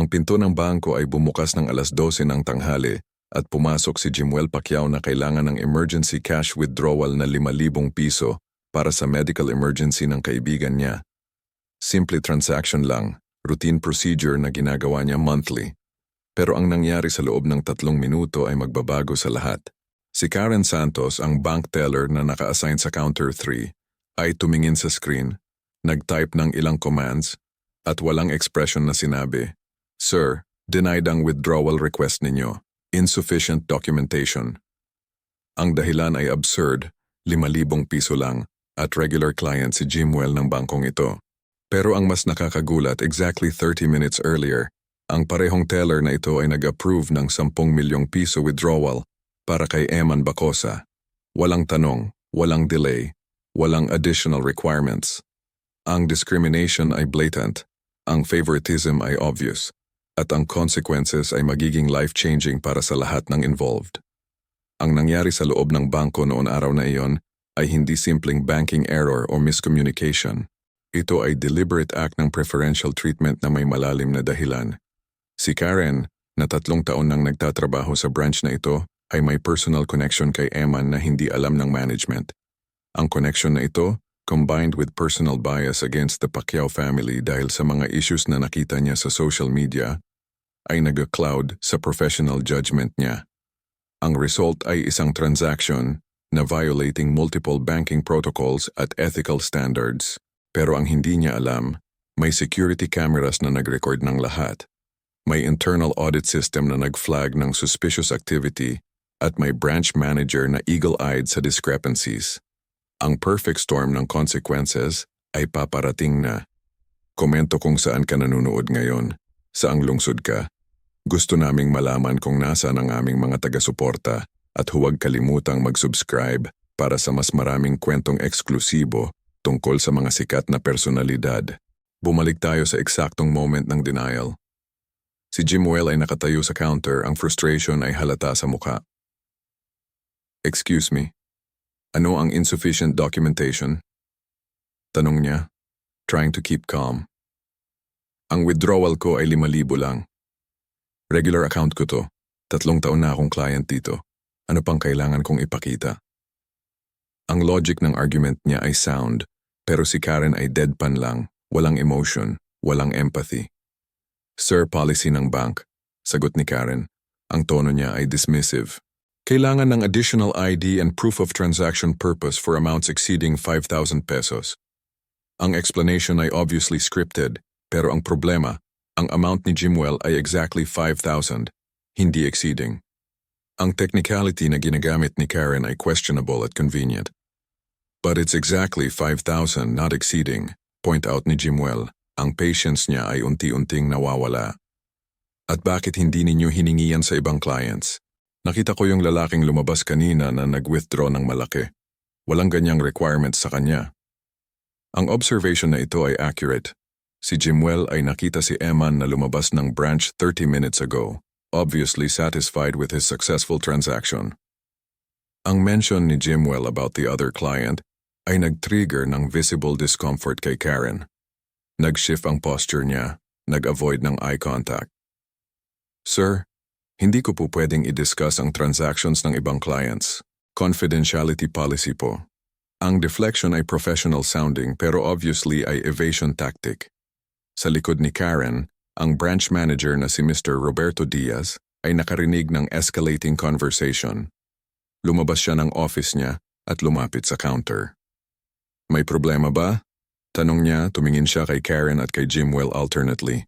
Ang pinto ng bangko ay bumukas ng 12:00 ng tanghali at pumasok si Jimuel Pacquiao na kailangan ng emergency cash withdrawal na 5,000 piso para sa medical emergency ng kaibigan niya. Simple transaction lang, routine procedure na ginagawa niya monthly. Pero ang nangyari sa loob ng 3 minuto ay magbabago sa lahat. Si Maria Santos, ang bank teller na naka-assign sa counter 3, ay tumingin sa screen, nag-type ng ilang commands, at walang expression na sinabi, "Sir, denied ang withdrawal request ninyo. Insufficient documentation." Ang dahilan ay absurd, 5,000 piso lang, at regular client si Jimuel ng bangkong ito. Pero ang mas nakakagulat, exactly 30 minutes earlier, ang parehong teller na ito ay nag-approve ng 10 milyong piso withdrawal para kay Eman Bacosa. Walang tanong, walang delay, walang additional requirements. Ang discrimination ay blatant, ang favoritism ay obvious, at ang consequences ay magiging life-changing para sa lahat ng involved. Ang nangyari sa loob ng bangko noon araw na iyon ay hindi simpleng banking error o miscommunication. Ito ay deliberate act ng preferential treatment na may malalim na dahilan. Si Karen, na 3 taon nang nagtatrabaho sa branch na ito, ay may personal connection kay Eman na hindi alam ng management. Ang connection na ito, combined with personal bias against the Pacquiao family dahil sa mga issues na nakita niya sa social media, ay nag-cloud sa professional judgment niya. Ang result ay isang transaction na violating multiple banking protocols at ethical standards. Pero ang hindi niya alam, may security cameras na nag-record ng lahat. May internal audit system na nag-flag ng suspicious activity at may branch manager na eagle-eyed sa discrepancies. Ang perfect storm ng consequences ay paparating na. Komento kung saan ka nanonood ngayon, saang lungsod ka. Gusto naming malaman kung nasaan ang aming mga taga-suporta at huwag kalimutang mag-subscribe para sa mas maraming kwentong eksklusibo tungkol sa mga sikat na personalidad. Bumalik tayo sa eksaktong moment ng denial. Si Jimuel ay nakatayo sa counter, ang frustration ay halata sa mukha. "Excuse me, ano ang insufficient documentation?" Tanong niya, trying to keep calm. "Ang withdrawal ko ay 5,000 lang. Regular account ko to. 3 taon na akong client dito. Ano pang kailangan kong ipakita?" Ang logic ng argument niya ay sound, pero si Karen ay deadpan lang, walang emotion, walang empathy. "Sir, policy ng bank," sagot ni Karen. Ang tono niya ay dismissive. "Kailangan ng additional ID and proof of transaction purpose for amounts exceeding 5,000 pesos. Ang explanation ay obviously scripted, pero ang problema, ang amount ni Jimuel ay exactly 5,000, hindi exceeding. Ang technicality na ginagamit ni Karen ay questionable at convenient. "But it's exactly 5,000, not exceeding," point out ni Jimuel. Ang patience niya ay unti-unting nawawala. "At bakit hindi ninyo hiningi yan sa ibang clients? Nakita ko yung lalaking lumabas kanina na nag-withdraw ng malaki. Walang ganyang requirements sa kanya." Ang observation na ito ay accurate. Si Jimuel ay nakita si Eman na lumabas ng branch 30 minutes ago, obviously satisfied with his successful transaction. Ang mention ni Jimuel about the other client ay nag-trigger ng visible discomfort kay Karen. Nag-shift ang posture niya, nag-avoid ng eye contact. "Sir, hindi ko po pwedeng i-discuss ang transactions ng ibang clients. Confidentiality policy po." Ang deflection ay professional sounding pero obviously ay evasion tactic. Sa likod ni Karen, ang branch manager na si Mr. Roberto Diaz ay nakarinig ng escalating conversation. Lumabas siya ng office niya at lumapit sa counter. "May problema ba?" Tanong niya, tumingin siya kay Karen at kay Jimuel alternately.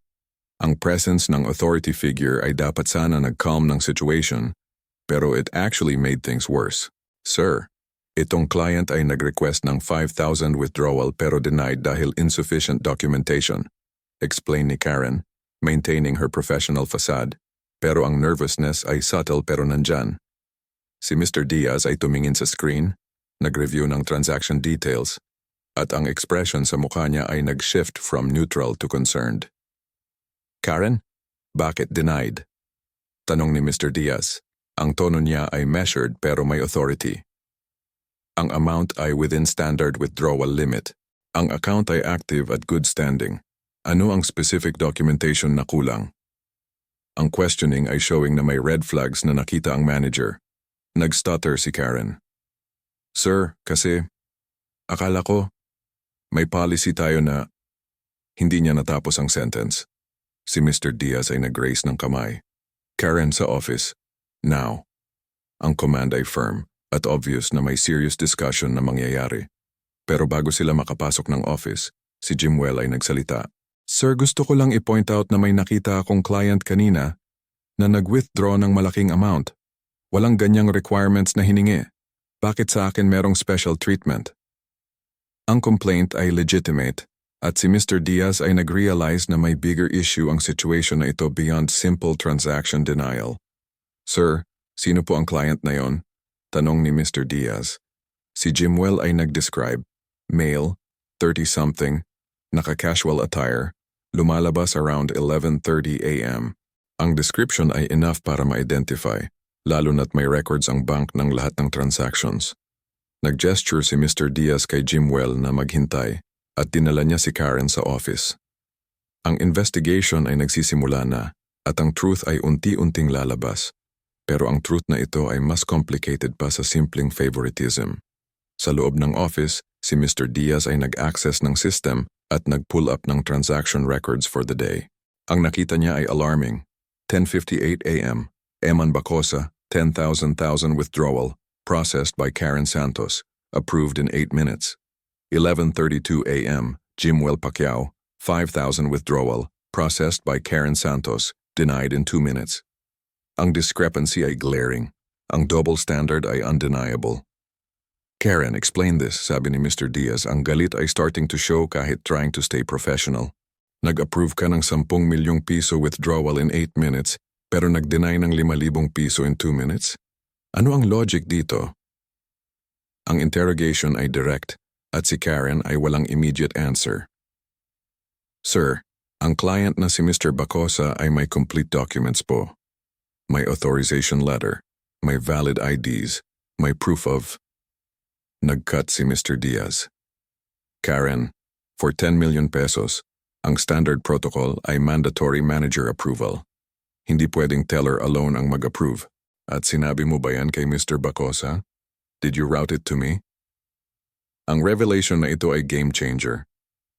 Ang presence ng authority figure ay dapat sana nag-calm ng situation, pero it actually made things worse. "Sir, itong client ay nag-request ng 5,000 withdrawal pero denied dahil insufficient documentation," explained ni Karen, maintaining her professional facade. Pero ang nervousness ay subtle pero nandyan. Si Mr. Diaz ay tumingin sa screen, nag-review ng transaction details, at ang expression sa mukha niya ay nag-shift from neutral to concerned. "Karen, bakit denied?" Tanong ni Mr. Diaz. Ang tono niya ay measured pero may authority. "Ang amount ay within standard withdrawal limit. Ang account ay active at good standing. Ano ang specific documentation na kulang?" Ang questioning ay showing na may red flags na nakita ang manager. Nag-stutter si Karen. Sir, kasi akala ko may policy tayo na hindi niya natapos ang sentence. Si Mr. Diaz ay nag-raise ng kamay. Karen sa office. Now. Ang command ay firm at obvious na may serious discussion na mangyayari. Pero bago sila makapasok ng office, si Jimuel ay nagsalita. Sir, gusto ko lang i-point out na may nakita akong client kanina na nag-withdraw ng malaking amount. Walang ganyang requirements na hiningi. Bakit sa akin merong special treatment? Ang complaint ay legitimate at si Mr. Diaz ay nag-realize na may bigger issue ang situation na ito beyond simple transaction denial. Sir, sino po ang client na yon? Tanong ni Mr. Diaz. Si Jimuel ay nag-describe. Male, 30-something, naka-casual attire, lumalabas around 11:30 a.m. Ang description ay enough para ma-identify, lalo na't may records ang bank ng lahat ng transactions. Nag-gesture si Mr. Diaz kay Jimuel na maghintay at dinala niya si Karen sa office. Ang investigation ay nagsisimula na at ang truth ay unti-unting lalabas. Pero ang truth na ito ay mas complicated pa sa simpleng favoritism. Sa loob ng office, si Mr. Diaz ay nag-access ng system at nag-pull up ng transaction records for the day. Ang nakita niya ay alarming. 10:58 a.m. Eman Bacosa, 10,000 withdrawal, processed by Maria Santos, approved in 8 minutes. 11:32 a.m. Jimuel Pacquiao, 5,000 withdrawal, processed by Maria Santos, denied in 2 minutes. Ang discrepancy ay glaring. Ang double standard ay undeniable. Karen, explain this, sabi ni Mr. Diaz. Ang galit ay starting to show kahit trying to stay professional. Nag-approve ka ng 10 milyong piso withdrawal in 8 minutes, pero nag-deny ng 5,000 piso in 2 minutes? Ano ang logic dito? Ang interrogation ay direct, at si Karen ay walang immediate answer. Sir, ang client na si Mr. Bacosa ay may complete documents po. May authorization letter, may valid IDs, may proof of... Nag-cut si Mr. Diaz. Karen, for 10 million pesos, ang standard protocol ay mandatory manager approval. Hindi pwedeng teller alone ang mag-approve. At sinabi mo ba yan kay Mr. Bacosa? Did you route it to me? Ang revelation na ito ay game changer.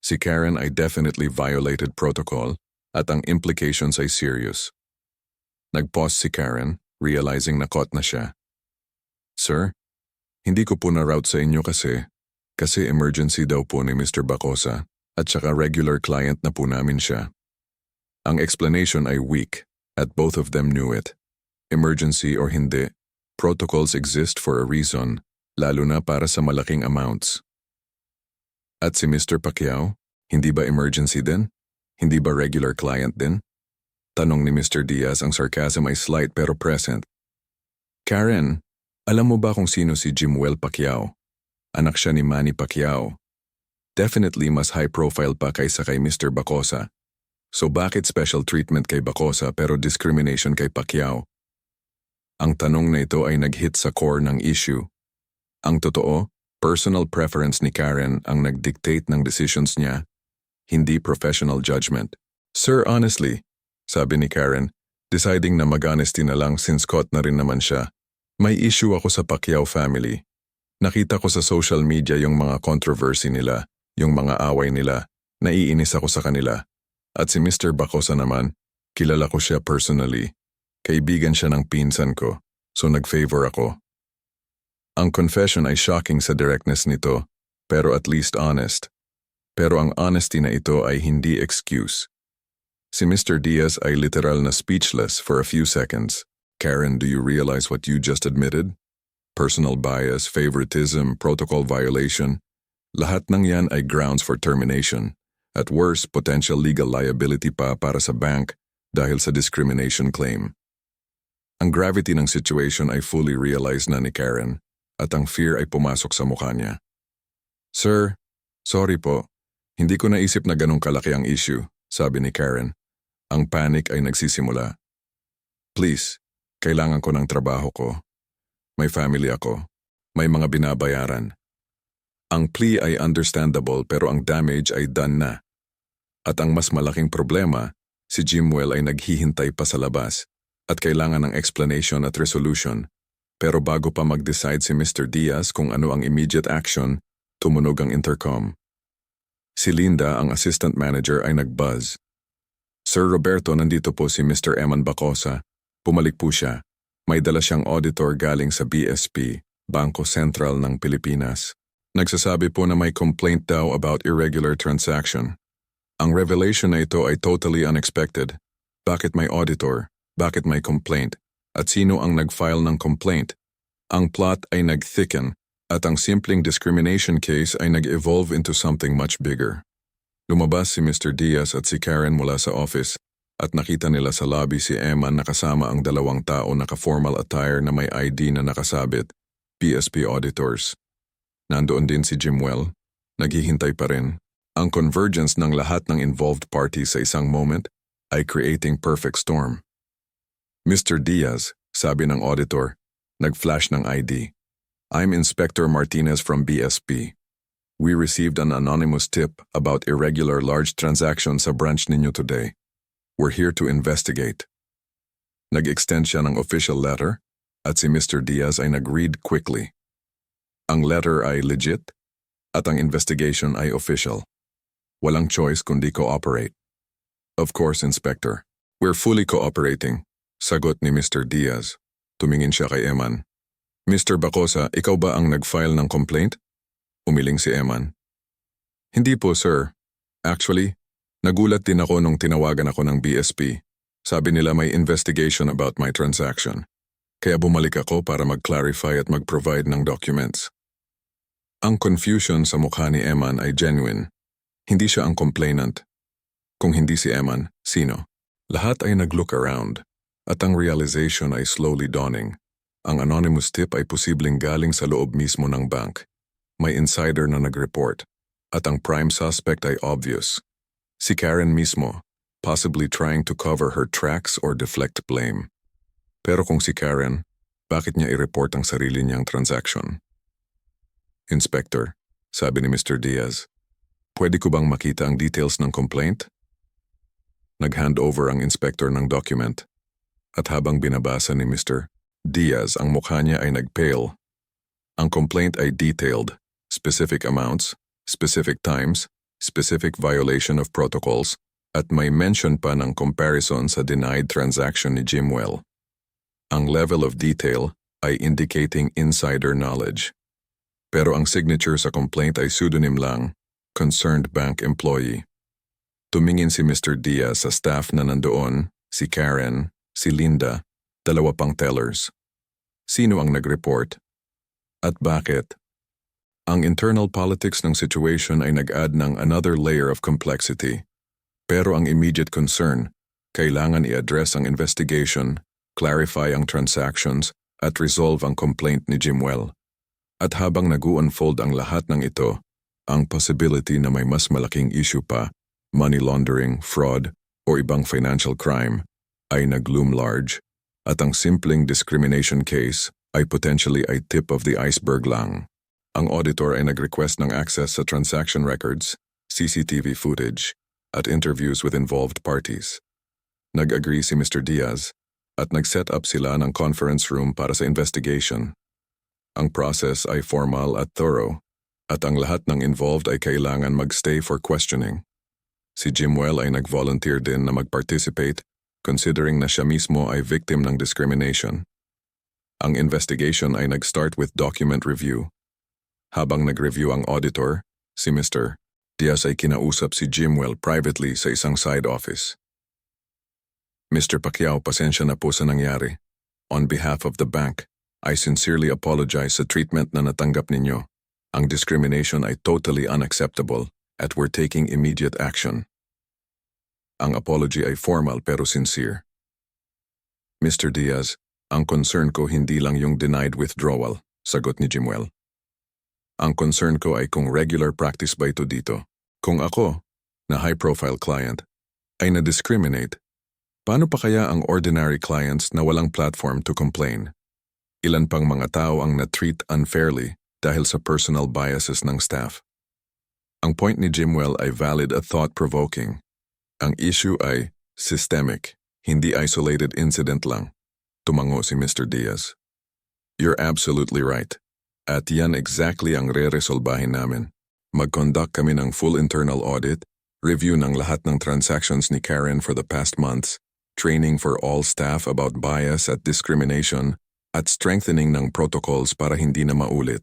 Si Karen ay definitely violated protocol at ang implications ay serious. Nag-pause si Karen, realizing na caught na siya. Sir, hindi ko po na-route sa inyo kasi emergency daw po ni Mr. Bacosa at saka regular client na po namin siya. Ang explanation ay weak at both of them knew it. Emergency or hindi, protocols exist for a reason, lalo na para sa malaking amounts. At si Mr. Pacquiao, hindi ba emergency din? Hindi ba regular client din? Tanong ni Mr. Diaz, ang sarcasm ay slight pero present. Karen, alam mo ba kung sino si Jimuel Pacquiao? Anak siya ni Manny Pacquiao. Definitely mas high profile pa kaysa kay Mr. Bacosa. So bakit special treatment kay Bacosa pero discrimination kay Pacquiao? Ang tanong na ito ay nag-hit sa core ng issue. Ang totoo, personal preference ni Karen ang nag-dictate ng decisions niya, hindi professional judgment. Sir, honestly, sabi ni Karen, deciding na mag-honesty na lang since caught na rin naman siya. May issue ako sa Pacquiao family. Nakita ko sa social media yung mga controversy nila, yung mga away nila, naiinis ako sa kanila. At si Mr. Bacosa naman, kilala ko siya personally. Kaibigan siya ng pinsan ko, so nag-favor ako. Ang confession ay shocking sa directness nito, pero at least honest. Pero ang honesty na ito ay hindi excuse. Si Mr. Diaz ay literal na speechless for a few seconds. Karen, do you realize what you just admitted? Personal bias, favoritism, protocol violation. Lahat ng yan ay grounds for termination. At worst, potential legal liability pa para sa bank dahil sa discrimination claim. Ang gravity ng situation ay fully realized na ni Karen at ang fear ay pumasok sa mukha niya. Sir, sorry po. Hindi ko naisip na ganong kalaki ang issue, sabi ni Karen. Ang panic ay nagsisimula. Please, kailangan ko ng trabaho ko. May family ako. May mga binabayaran. Ang plea ay understandable pero ang damage ay done na. At ang mas malaking problema, Si Jimuel ay naghihintay pa sa labas at kailangan ng explanation at resolution. Pero bago pa mag-decide si Mr. Diaz kung ano ang immediate action, tumunog ang intercom. Si Linda, ang assistant manager, ay nag-buzz. Sir Roberto, nandito po si Mr. Eman Bacosa. Pumalik po siya. May dala siyang auditor galing sa BSP, Bangko Sentral ng Pilipinas. Nagsasabi po na may complaint daw about irregular transaction. Ang revelation na ito ay totally unexpected. Bakit may auditor? Bakit may complaint? At sino ang nag-file ng complaint? Ang plot ay nag-thicken at ang simpleng discrimination case ay nag-evolve into something much bigger. Lumabas si Mr. Diaz at si Karen mula sa office at nakita nila sa lobby si Eman na kasama ang dalawang tao naka-formal attire na may ID na nakasabit, BSP auditors. Nandoon din si Jimuel, naghihintay pa rin. Ang convergence ng lahat ng involved parties sa isang moment ay creating perfect storm. Mr. Diaz, sabi ng auditor, nag-flash ng ID. I'm Inspector Martinez from BSP. We received an anonymous tip about irregular large transactions sa branch ninyo today. We're here to investigate. Nag-extend siya ng official letter at si Mr. Diaz ay nag-read quickly. Ang letter ay legit at ang investigation ay official. Walang choice kundi cooperate. Of course, Inspector. We're fully cooperating, sagot ni Mr. Diaz. Tumingin siya kay Eman. Mr. Bacosa, ikaw ba ang nag-file ng complaint? Umiling si Eman. Hindi po, sir. Actually, nagulat din ako nung tinawagan ako ng BSP. Sabi nila may investigation about my transaction. Kaya bumalik ako para mag-clarify at mag-provide ng documents. Ang confusion sa mukha ni Eman ay genuine. Hindi siya ang complainant. Kung hindi si Eman, sino? Lahat ay nag-look around at ang realization ay slowly dawning. Ang anonymous tip ay posibleng galing sa loob mismo ng bank. May insider na nag-report at ang prime suspect ay obvious. Si Karen mismo, possibly trying to cover her tracks or deflect blame. Pero kung si Karen, bakit niya i-report ang sarili niyang transaction? Inspector, sabi ni Mr. Diaz, pwede ko bang makita ang details ng complaint? Nag-hand over ang inspector ng document at habang binabasa ni Mr. Diaz ang mukha niya ay nag-pale. Ang complaint ay detailed, specific amounts, specific times, specific violation of protocols, at may mention pa ng comparison sa denied transaction ni Jimuel. Ang level of detail ay indicating insider knowledge. Pero ang signature sa complaint ay pseudonym lang, concerned bank employee. Tumingin si Mr. Diaz sa staff na nandoon, si Karen, si Linda, dalawa pang tellers. Sino ang nag-report? At bakit? Ang internal politics ng situation ay nag-add ng another layer of complexity. Pero ang immediate concern, kailangan i-address ang investigation, clarify ang transactions, at resolve ang complaint ni Jimuel. At habang nag-unfold ang lahat ng ito, ang possibility na may mas malaking issue pa, money laundering, fraud, o ibang financial crime, ay nag-loom large. At ang simpleng discrimination case ay potentially ay tip of the iceberg lang. Ang auditor ay nag-request ng access sa transaction records, CCTV footage, at interviews with involved parties. Nag-agree si Mr. Diaz at nag-set up sila ng conference room para sa investigation. Ang process ay formal at thorough, at ang lahat ng involved ay kailangan mag-stay for questioning. Si Jimuel ay nag-volunteer din na mag-participate considering na siya mismo ay victim ng discrimination. Ang investigation ay nag-start with document review. Habang nag-review ang auditor, si Mr. Diaz ay kinausap si Jimuel privately sa isang side office. Mr. Pacquiao, pasensya na po sa nangyari. On behalf of the bank, I sincerely apologize sa treatment na natanggap ninyo. Ang discrimination ay totally unacceptable at we're taking immediate action. Ang apology ay formal pero sincere. Mr. Diaz, ang concern ko hindi lang yung denied withdrawal, sagot ni Jimuel. Ang concern ko ay kung regular practice ba ito dito. Kung ako, na high-profile client, ay na-discriminate, paano pa kaya ang ordinary clients na walang platform to complain? Ilan pang mga tao ang na-treat unfairly dahil sa personal biases ng staff? Ang point ni Jimuel ay valid at thought-provoking. Ang issue ay, Systemic, hindi isolated incident lang. Tumango si Mr. Diaz. You're absolutely right. At yan exactly ang re-resolbahin namin. Mag-conduct kami ng full internal audit, review ng lahat ng transactions ni Karen for the past months, training for all staff about bias at discrimination, at strengthening ng protocols para hindi na maulit.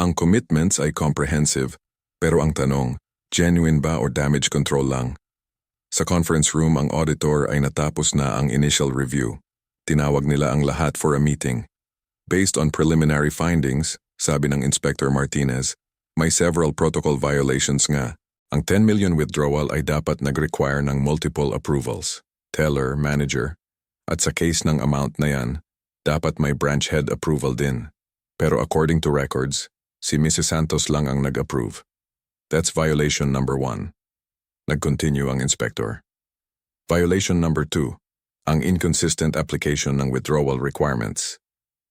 Ang commitments ay comprehensive, pero ang tanong, genuine ba or damage control lang? Sa conference room, ang auditor ay natapos na ang initial review. Tinawag nila ang lahat for a meeting. Based on preliminary findings, sabi ng Inspector Martinez, may several protocol violations nga. Ang 10 million withdrawal ay dapat nag-require ng multiple approvals, teller, manager, at sa case ng amount na yan, dapat may branch head approval din. Pero according to records, si Mrs. Santos lang ang nag-approve. That's violation number 1. Nag-continue ang inspector. Violation number 2, ang inconsistent application ng withdrawal requirements.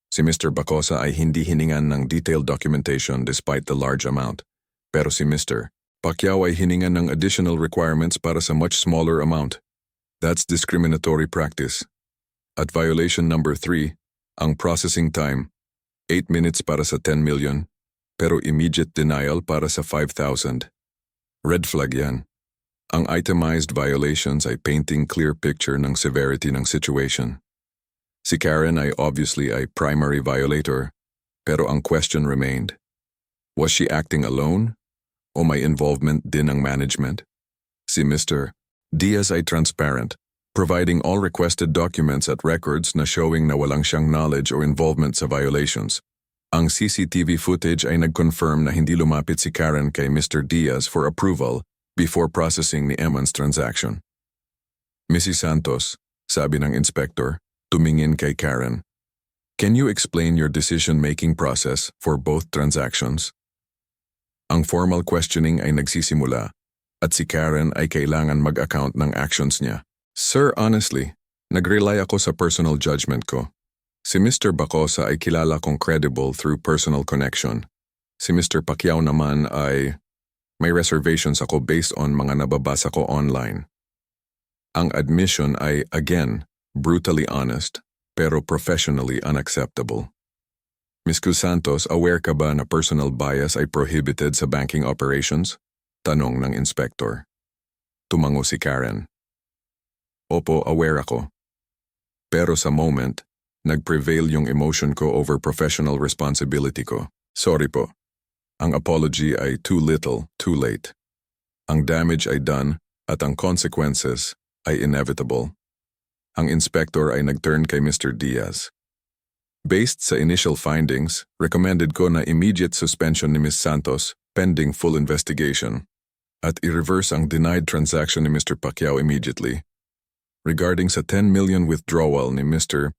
Si Mr. Bacosa ay hindi hiningan ng detailed documentation despite the large amount. Pero si Mr. Pacquiao ay hiningan ng additional requirements para sa much smaller amount. That's discriminatory practice. At violation number 3, ang processing time, 8 minutes para sa 10 million, pero immediate denial para sa 5,000. Red flag yan. Ang itemized violations ay painting clear picture ng severity ng situation. Si Karen ay obviously ay primary violator, pero ang question remained. Was she acting alone? O may involvement din ng management? Si Mr. Diaz ay transparent, providing all requested documents at records na showing na walang siyang knowledge or involvement sa violations. Ang CCTV footage ay nag-confirm na hindi lumapit si Karen kay Mr. Diaz for approval before processing ni Eman's transaction. Mrs. Santos, sabi ng inspector, tumingin kay Karen. Can you explain your decision-making process for both transactions? Ang formal questioning ay nagsisimula at si Karen ay kailangan mag-account ng actions niya. Sir, honestly, nag-rely ako sa personal judgment ko. Si Mr. Bacosa ay kilala kong credible through personal connection. Si Mr. Pacquiao naman ay may reservations ako based on mga nababasa ko online. Ang admission ay, again, brutally honest, pero professionally unacceptable. Ms. Santos, aware ka ba na personal bias ay prohibited sa banking operations? Tanong ng inspector. Tumango si Karen. Opo, aware ako. Pero sa moment, nag-prevail yung emotion ko over professional responsibility ko. Sorry po. Ang apology ay too little, too late. Ang damage ay done at ang consequences ay inevitable. Ang inspector ay nag-turn kay Mr. Diaz. Based sa initial findings, recommended ko na immediate suspension ni Ms. Santos pending full investigation at i-reverse ang denied transaction ni Mr. Pacquiao immediately. Regarding sa 10 million withdrawal ni Mr.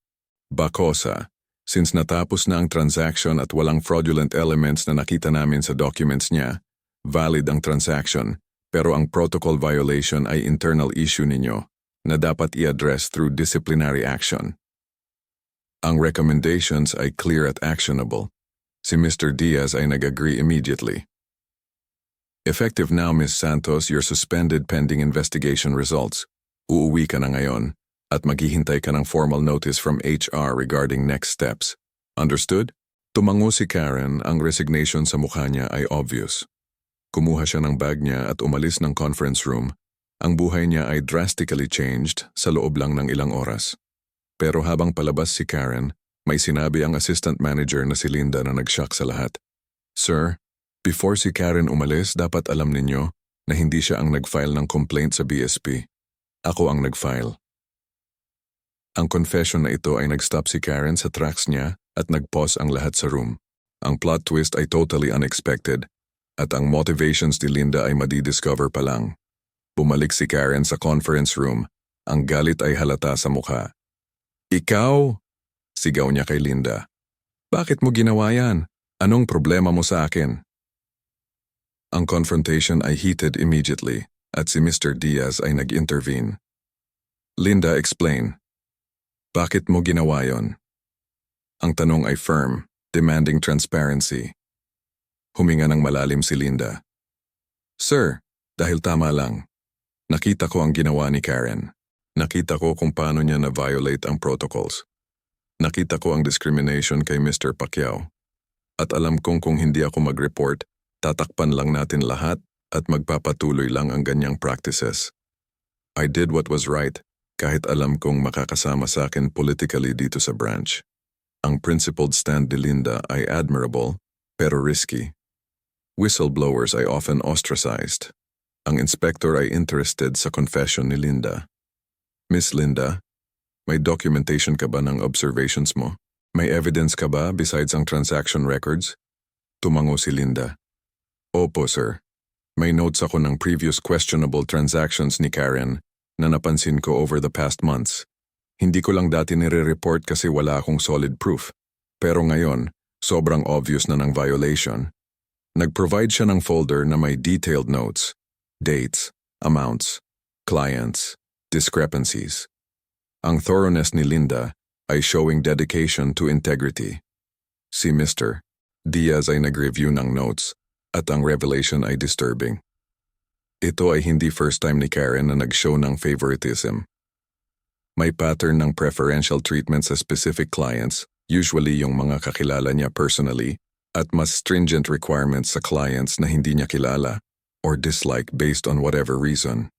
Bacosa, since natapos na ang transaction at walang fraudulent elements na nakita namin sa documents niya, valid ang transaction, pero ang protocol violation ay internal issue ninyo na dapat i-address through disciplinary action. Ang recommendations ay clear at actionable. Si Mr. Diaz ay nag-agree immediately. Effective now, Ms. Santos, you're suspended pending investigation results. Uuwi ka na ngayon at maghihintay ka ng formal notice from HR regarding next steps. Understood? Tumango si Karen, ang resignation sa mukha niya ay obvious. Kumuha siya ng bag niya at umalis ng conference room. Ang buhay niya ay drastically changed sa loob lang ng ilang oras. Pero habang palabas si Karen, may sinabi ang assistant manager na si Linda na nag-shock sa lahat. Sir, before si Karen umalis, dapat alam ninyo na hindi siya ang nag-file ng complaint sa BSP. Ako ang nag-file. Ang confession na ito ay nag-stop si Karen sa tracks niya at nag-pause ang lahat sa room. Ang plot twist ay totally unexpected at ang motivations ni Linda ay madidiscover pa lang. Bumalik si Karen sa conference room. Ang galit ay halata sa mukha. Ikaw? Sigaw niya kay Linda. Bakit mo ginawa yan? Anong problema mo sa akin? Ang confrontation ay heated immediately at si Mr. Diaz ay nag-intervene. Linda, explain. Bakit mo ginawa yon? Ang tanong ay firm, demanding transparency. Huminga ng malalim si Linda. Sir, dahil tama lang. Nakita ko ang ginawa ni Karen. Nakita ko kung paano niya na-violate ang protocols. Nakita ko ang discrimination kay Mr. Pacquiao. At alam kong kung hindi ako mag-report, tatakpan lang natin lahat at magpapatuloy lang ang ganyang practices. I did what was right, kahit alam kong makakasama sa akin politically dito sa branch. Ang principled stand ni Linda ay admirable, pero risky. Whistleblowers ay often ostracized. Ang inspector ay interested sa confession ni Linda. Miss Linda, may documentation ka ba ng observations mo? May evidence ka ba besides ang transaction records? Tumango si Linda. Opo, sir. May notes ako ng previous questionable transactions ni Karen na napansin ko over the past months. Hindi ko lang dati nire-report kasi wala akong solid proof. Pero ngayon, sobrang obvious na ng violation. Nag-provide siya ng folder na may detailed notes, dates, amounts, clients, discrepancies. Ang thoroughness ni Linda ay showing dedication to integrity. Si Mr. Diaz ay nag-review ng notes at ang revelation ay disturbing. Ito ay hindi first time ni Karen na nag-show ng favoritism. May pattern ng preferential treatment sa specific clients, usually yung mga kakilala niya personally, at mas stringent requirements sa clients na hindi niya kilala or dislike based on whatever reason.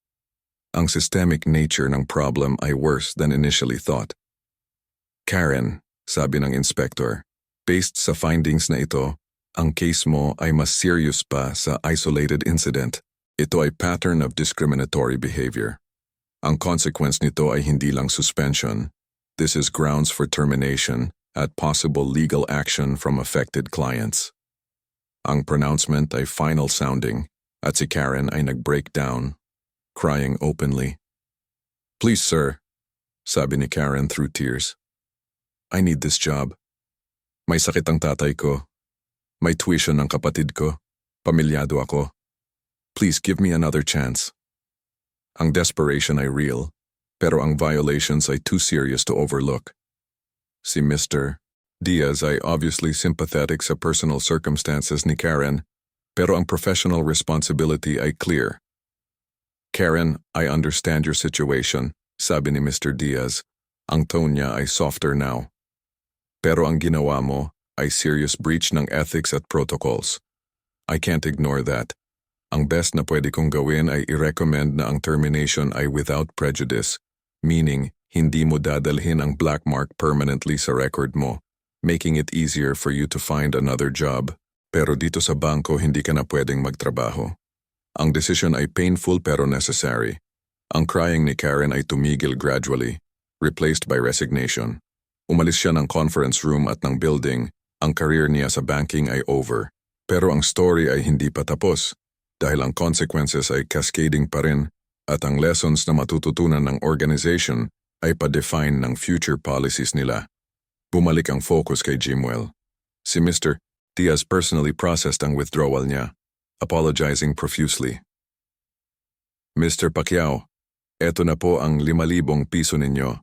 Ang systemic nature ng problem ay worse than initially thought. Karen, sabi ng inspector, based sa findings na ito, ang case mo ay mas serious pa sa isolated incident. Ito ay pattern of discriminatory behavior. Ang consequence nito ay hindi lang suspension. This is grounds for termination at possible legal action from affected clients. Ang pronouncement ay final sounding at si Karen ay nag-break down, crying openly. Please, sir, sabi ni Karen through tears. I need this job. May sakit ang tatay ko. May tuition ng kapatid ko. Pamilyado ako. Please give me another chance. Ang desperation ay real, pero ang violations ay too serious to overlook. Si Mr. Diaz ay obviously sympathetic sa personal circumstances ni Karen, pero ang professional responsibility ay clear. Karen, I understand your situation, sabi ni Mr. Diaz. Ang tone niya ay softer now. Pero ang ginawa mo ay serious breach ng ethics at protocols. I can't ignore that. Ang best na pwede kong gawin ay i-recommend na ang termination ay without prejudice, meaning hindi mo dadalhin ang black mark permanently sa record mo, making it easier for you to find another job. Pero dito sa bangko hindi ka na pwedeng magtrabaho. Ang decision ay painful pero necessary. Ang crying ni Karen ay tumigil gradually, replaced by resignation. Umalis siya ng conference room at ng building, ang career niya sa banking ay over. Pero ang story ay hindi pa tapos. Dahil ang consequences ay cascading pa rin at ang lessons na matututunan ng organization ay pa-define ng future policies nila. Bumalik ang focus kay Jimuel. Si Mr. Diaz personally processed ang withdrawal niya, apologizing profusely. Mr. Pacquiao, eto na po ang 5,000 piso ninyo.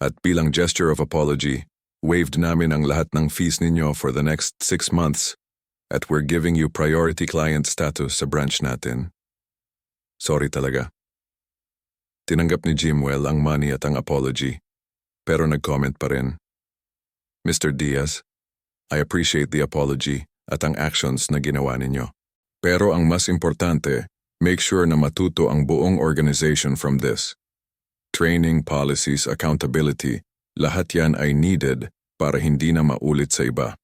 At bilang gesture of apology, waived namin ang lahat ng fees ninyo for the next 6 months. At we're giving you priority client status sa branch natin. Sorry talaga. Tinanggap ni Jimuel ang money at ang apology, pero nag-comment pa rin. Mr. Diaz, I appreciate the apology at ang actions na ginawa ninyo. Pero ang mas importante, make sure na matuto ang buong organization from this. Training, policies, accountability, lahat yan ay needed para hindi na maulit sa iba.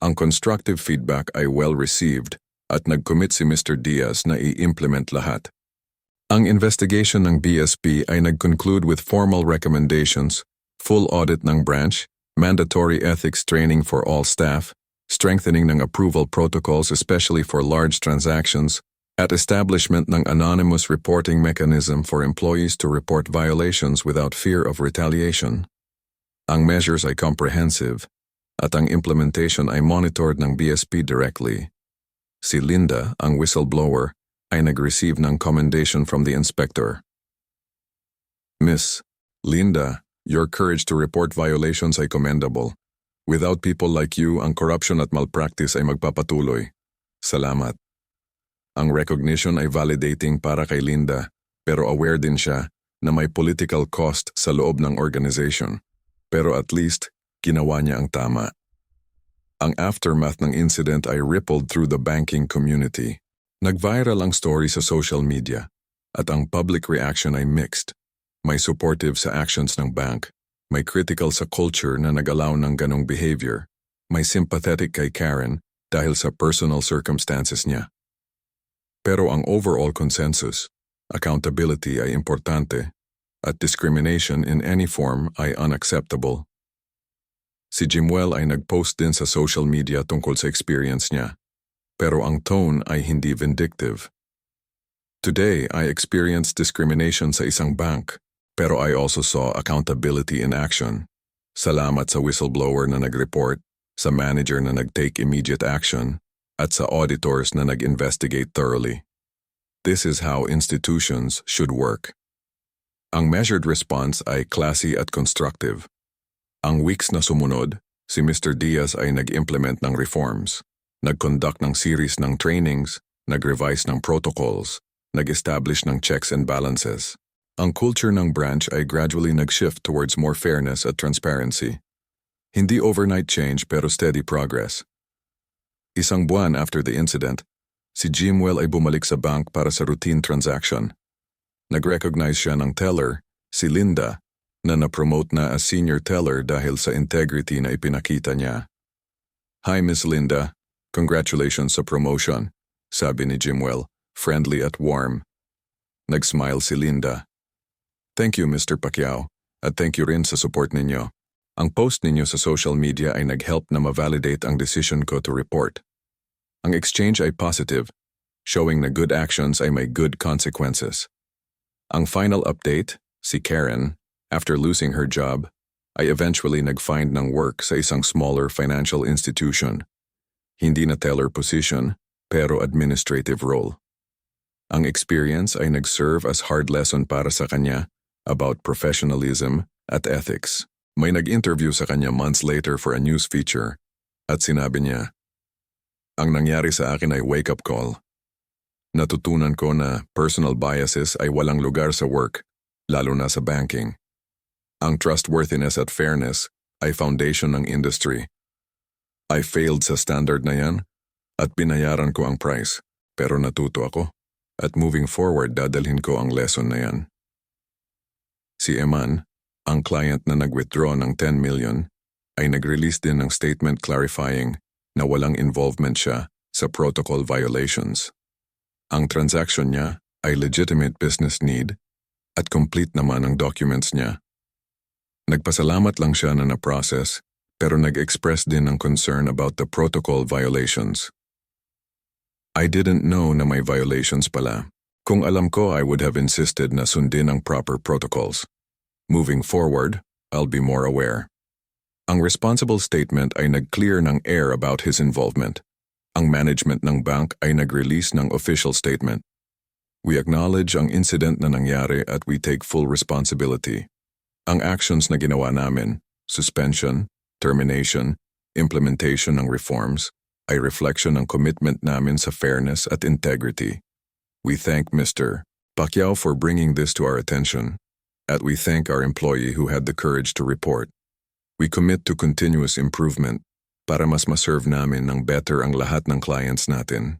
Ang constructive feedback ay well-received at nag-commit si Mr. Diaz na i-implement lahat. Ang investigation ng BSP ay nag-conclude with formal recommendations, full audit ng branch, mandatory ethics training for all staff, strengthening ng approval protocols especially for large transactions, at establishment ng anonymous reporting mechanism for employees to report violations without fear of retaliation. Ang measures ay comprehensive, at ang implementation ay monitored ng BSP directly. Si Linda, ang whistleblower, ay nag-receive ng commendation from the inspector. Miss Linda, your courage to report violations ay commendable. Without people like you, ang corruption at malpractice ay magpapatuloy. Salamat. Ang recognition ay validating para kay Linda Pero aware din siya na may political cost sa loob ng organization. Pero at least, ginawa niya ang tama. Ang aftermath ng incident ay rippled through the banking community. Nag-viral ang story sa social media at ang public reaction ay mixed. May supportive sa actions ng bank, may critical sa culture na nag-allow ng ganong behavior, may sympathetic kay Karen dahil sa personal circumstances niya. Pero ang overall consensus, accountability ay importante at discrimination in any form ay unacceptable. Si Jimuel ay nag-post din sa social media tungkol sa experience niya, pero ang tone ay hindi vindictive. Today, I experienced discrimination sa isang bank, pero I also saw accountability in action. Salamat sa whistleblower na nag-report, sa manager na nag-take immediate action, at sa auditors na nag-investigate thoroughly. This is how institutions should work. Ang measured response ay classy at constructive. Ang weeks na sumunod, si Mr. Diaz ay nag-implement ng reforms, nag-conduct ng series ng trainings, nag-revise ng protocols, nag-establish ng checks and balances. Ang culture ng branch ay gradually nag-shift towards more fairness at transparency. Hindi overnight change pero steady progress. Isang buwan after the incident, si Jimuel ay bumalik sa bank para sa routine transaction. Nag-recognize siya ng teller, si Linda, na na-promote na as senior teller dahil sa integrity na ipinakita niya. "Hi Miss Linda, congratulations sa promotion," sabi ni Jimuel, friendly at warm. Nag-smile si Linda. "Thank you Mr. Pacquiao, at thank you rin sa support ninyo. Ang post ninyo sa social media ay nag-help na ma-validate ang decision ko to report. Ang exchange ay positive, showing na good actions ay may good consequences." Ang final update, si Karen, after losing her job, ay eventually nag-find ng work sa isang smaller financial institution. Hindi na teller position, pero administrative role. Ang experience ay nag-serve as hard lesson para sa kanya about professionalism at ethics. May nag-interview sa kanya months later for a news feature at sinabi niya, "Ang nangyari sa akin ay wake-up call. Natutunan ko na personal biases ay walang lugar sa work, lalo na sa banking. Ang trustworthiness at fairness ay foundation ng industry. I failed sa standard na yan at binayaran ko ang price, pero natuto ako at moving forward dadalhin ko ang lesson na yan." Si Eman, ang client na nag-withdraw ng 10 million, ay nag-release din ng statement clarifying na walang involvement siya sa protocol violations. Ang transaction niya ay legitimate business need at complete naman ang documents niya. Nagpasalamat lang siya na na-process pero nag-express din ng concern about the protocol violations. "I didn't know na may violations pala. Kung alam ko, I would have insisted na sundin ang proper protocols. Moving forward, I'll be more aware." Ang responsible statement ay nag-clear ng air about his involvement. Ang management ng bank ay nag-release ng official statement. "We acknowledge ang incident na nangyari at we take full responsibility. Ang actions na ginawa namin, suspension, termination, implementation ng reforms, ay reflection ng commitment namin sa fairness at integrity. We thank Mr. Pacquiao for bringing this to our attention, and we thank our employee who had the courage to report. We commit to continuous improvement para mas maserve namin ng better ang lahat ng clients natin."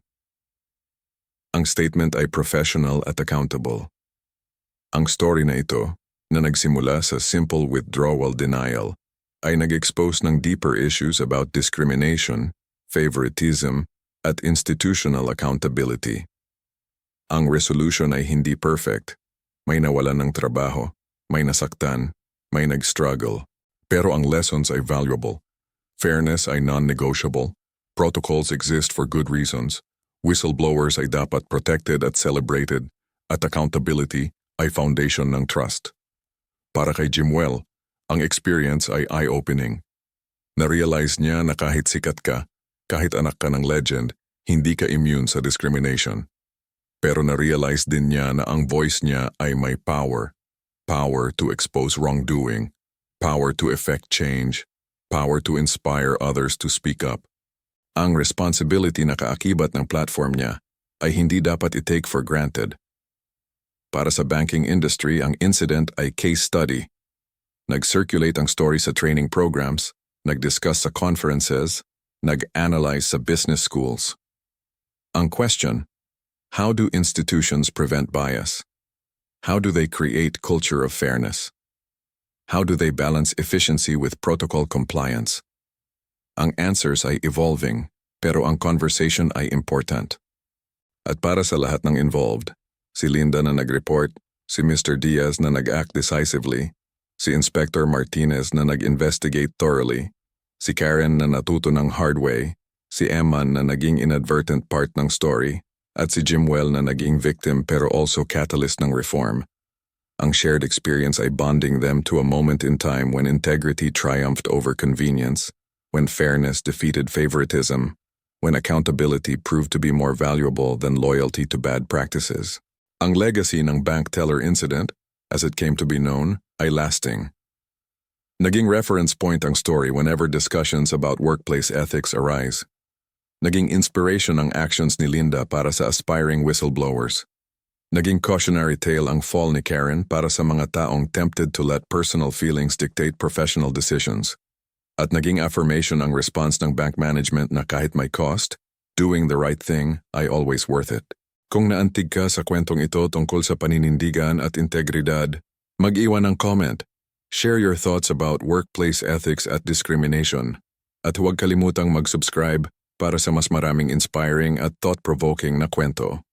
Ang statement ay professional at accountable. Ang story na ito, na nagsimula sa simple withdrawal denial, ay nag-expose ng deeper issues about discrimination, favoritism, at institutional accountability. Ang resolution ay hindi perfect. May nawalan ng trabaho, may nasaktan, may nag-struggle. Pero ang lessons ay valuable. Fairness ay non-negotiable. Protocols exist for good reasons. Whistleblowers ay dapat protected at celebrated. At accountability ay foundation ng trust. Para kay Jimuel, ang experience ay eye-opening. Na-realize niya na kahit sikat ka, kahit anak ka ng legend, hindi ka immune sa discrimination. Pero na-realize din niya na ang voice niya ay may power. Power to expose wrongdoing. Power to effect change. Power to inspire others to speak up. Ang responsibility na kaakibat ng platform niya ay hindi dapat i-take for granted. Para sa banking industry, ang incident ay case study. Nag-circulate ang story sa training programs, nag-discuss sa conferences, nag-analyze sa business schools. Ang question, how do institutions prevent bias? How do they create culture of fairness? How do they balance efficiency with protocol compliance? Ang answers ay evolving, pero ang conversation ay important. At para sa lahat ng involved, si Linda na nag-report, si Mr. Diaz na nag-act decisively, si Inspector Martinez na nag-investigate thoroughly, si Karen na natuto ng hard way, si Eman na naging inadvertent part ng story, at si Jimuel na naging victim pero also catalyst ng reform. Ang shared experience ay bonding them to a moment in time when integrity triumphed over convenience, when fairness defeated favoritism, when accountability proved to be more valuable than loyalty to bad practices. Ang legacy ng bank teller incident, as it came to be known, ay lasting. Naging reference point ang story whenever discussions about workplace ethics arise. Naging inspiration ang actions ni Linda para sa aspiring whistleblowers. Naging cautionary tale ang fall ni Karen para sa mga taong tempted to let personal feelings dictate professional decisions. At naging affirmation ang response ng bank management na kahit may cost, doing the right thing ay always worth it. Kung naantig ka sa kwentong ito tungkol sa paninindigan at integridad, mag-iwan ng comment. Share your thoughts about workplace ethics at discrimination. At huwag kalimutang mag-subscribe para sa mas maraming inspiring at thought-provoking na kwento.